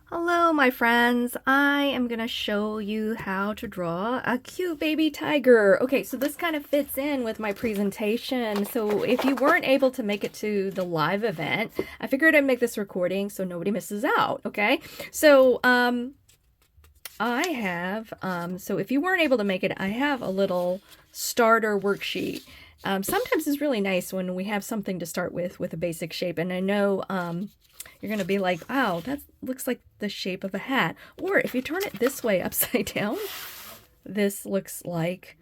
Hello, my friends. I am going to show you how to draw a cute baby tiger. Okay, so this kind of fits in with my presentation. So if you weren't able to make it to the live event, I figured I'd make this recording so nobody misses out, okay? So, so if you weren't able to make it, I have a little starter worksheet. Sometimes it's really nice when we have something to start with a basic shape. And I know, you're going to be like, wow, that looks like the shape of a hat. Or if you turn it this way upside down, this looks like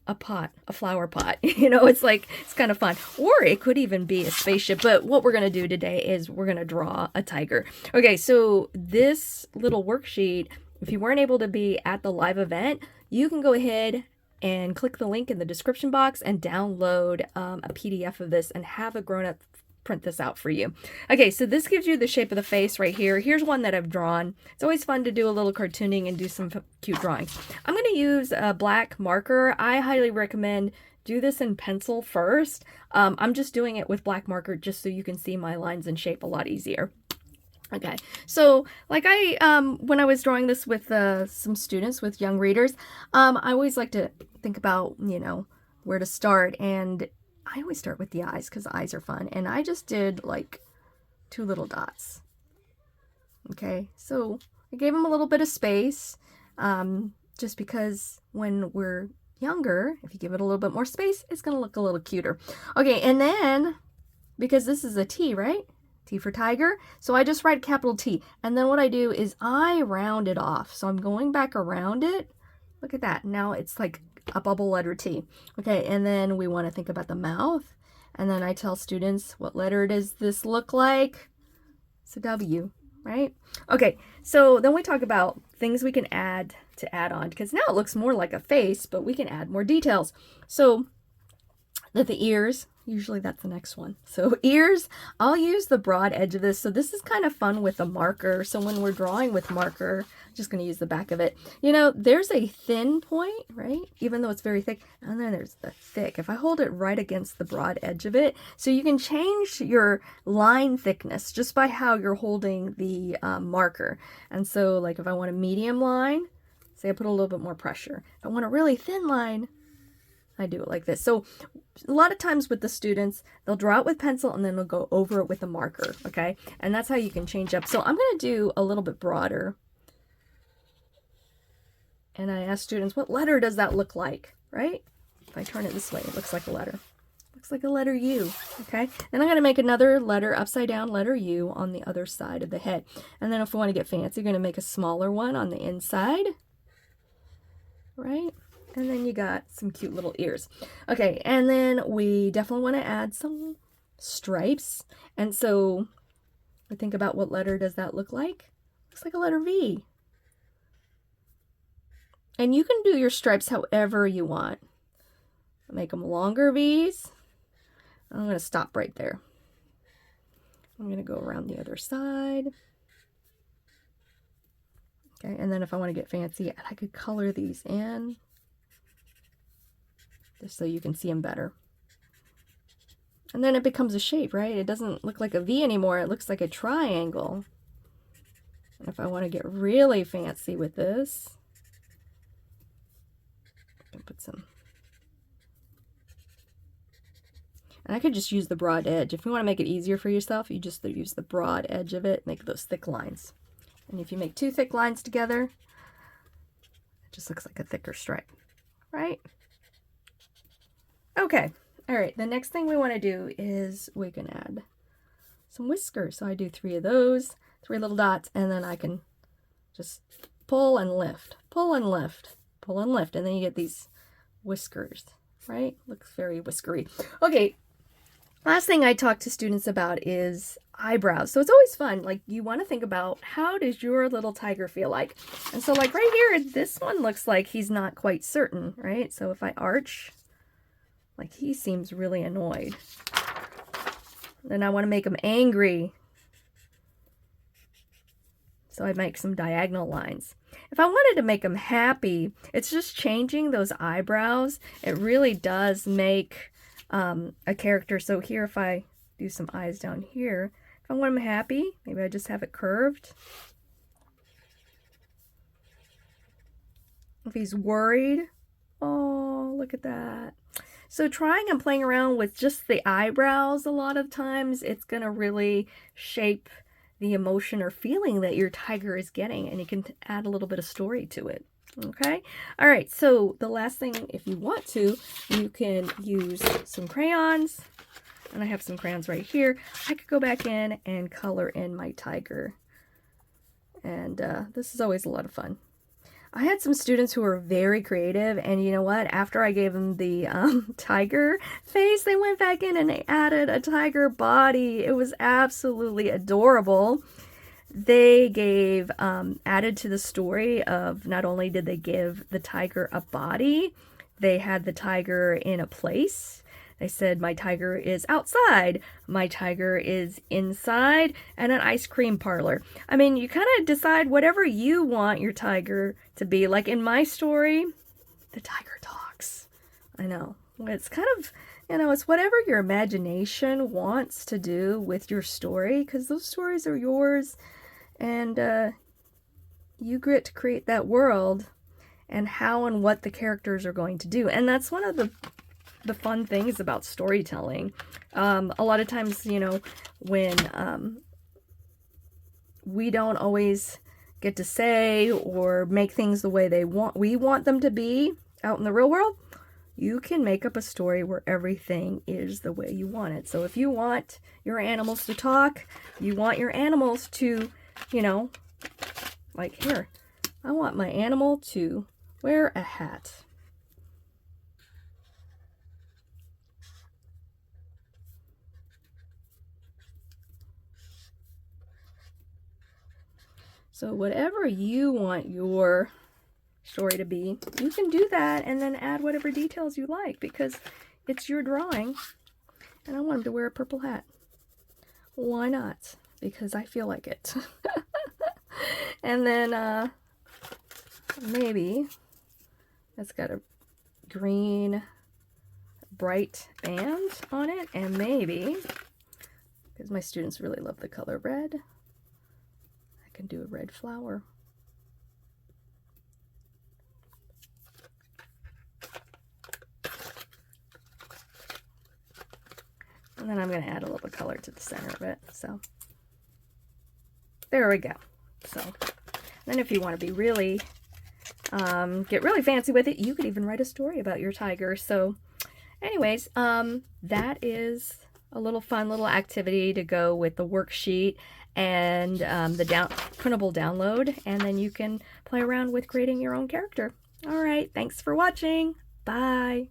a pot, a flower pot. It's kind of fun. Or it could even be a spaceship. But what we're going to do today is we're going to draw a tiger. Okay, so this little worksheet, if you weren't able to be at the live event, you can go ahead and click the link in the description box and download a PDF of this and have a grown-up print this out for you. Okay, so this gives you the shape of the face right here. Here's one that I've drawn. It's always fun to do a little cartooning and do some cute drawings. I'm going to use a black marker. I highly recommend do this in pencil first. I'm just doing it with black marker just so you can see my lines and shape a lot easier. Okay, so like when I was drawing this with some students, with young readers, I always like to think about, where to start, and I always start with the eyes because the eyes are fun, and I just did like 2 little dots. Okay, so I gave them a little bit of space, just because when we're younger, if you give it a little bit more space, it's going to look a little cuter. Okay, and then, because this is a T, right? T for tiger. So I just write capital T. And then what I do is I round it off. So I'm going back around it. Look at that. Now it's like a bubble letter T. Okay, and then we want to think about the mouth. And then I tell students, what letter does this look like? It's a W, right? Okay, so then we talk about things we can add to add on, because now it looks more like a face, but we can add more details. So the ears, usually that's the next one. So ears, I'll use the broad edge of this. So this is kind of fun with a marker. So when we're drawing with marker, I'm just going to use the back of it. There's a thin point, right? Even though it's very thick. And then there's the thick. If I hold it right against the broad edge of it, so you can change your line thickness just by how you're holding the marker. And so like if I want a medium line, say I put a little bit more pressure. If I want a really thin line, I do it like this. So a lot of times with the students, they'll draw it with pencil and then they'll go over it with a marker, okay? And that's how you can change up. So I'm going to do a little bit broader. And I ask students, what letter does that look like, right? If I turn it this way, it looks like a letter. Looks like a letter U, okay? Then I'm going to make another letter, upside down letter U on the other side of the head. And then if we want to get fancy, we're going to make a smaller one on the inside, right? And then you got some cute little ears. Okay, and then we definitely want to add some stripes. And so I think about what letter does that look like? Looks like a letter V. And you can do your stripes however you want. Make them longer V's. I'm going to stop right there. I'm going to go around the other side. Okay, and then if I want to get fancy, I could color these in, just so you can see them better. And then it becomes a shape, right? It doesn't look like a V anymore. It looks like a triangle. And if I want to get really fancy with this, I can put some. And I could just use the broad edge. If you want to make it easier for yourself, you just use the broad edge of it, make those thick lines. And if you make 2 thick lines together, it just looks like a thicker stripe, right? Okay, all right, the next thing we want to do is we can add some whiskers. So I do 3 of those, 3 little dots, and then I can just pull and lift, pull and lift, pull and lift, and then you get these whiskers, right? Looks very whiskery. Okay, last thing I talk to students about is eyebrows. So it's always fun, like you want to think about how does your little tiger feel like? And so like right here, this one looks like he's not quite certain, right? So if I arch, like he seems really annoyed. Then I want to make him angry. So I make some diagonal lines. If I wanted to make him happy, it's just changing those eyebrows. It really does make a character. So here, if I do some eyes down here, If I want him happy, maybe I just have it curved. If he's worried, oh, look at that. So trying and playing around with just the eyebrows a lot of times, it's going to really shape the emotion or feeling that your tiger is getting, and you can add a little bit of story to it. Okay. All right. So the last thing, if you want to, you can use some crayons, and I have some crayons right here. I could go back in and color in my tiger, and this is always a lot of fun. I had some students who were very creative, and you know what? After I gave them the tiger face, they went back in and they added a tiger body. It was absolutely adorable. They gave, added to the story of, not only did they give the tiger a body, they had the tiger in a place. They said, my tiger is outside, my tiger is inside, and an ice cream parlor. I mean, you kind of decide whatever you want your tiger to be. Like in my story, the tiger talks. I know. It's kind of, you know, it's whatever your imagination wants to do with your story, because those stories are yours, and you get to create that world and how and what the characters are going to do. And that's one of the fun things about storytelling. A lot of times, you know, when we don't always get to say or make things the way we want them to be out in the real world, you can make up a story where everything is the way you want it. So if you want your animals to talk, you want your animals to, you know, like here, I want my animal to wear a hat. So whatever you want your story to be, you can do that and then add whatever details you like, because it's your drawing. And I want him to wear a purple hat. Why not? Because I feel like it. And then maybe it's got a green bright band on it, and maybe, because my students really love the color red, can do a red flower. And then I'm going to add a little color to the center of it. So there we go. So then if you want to be really, get really fancy with it, you could even write a story about your tiger. So anyways, that is a little fun little activity to go with the worksheet and the printable download, and then you can play around with creating your own character. All right, thanks for watching. Bye.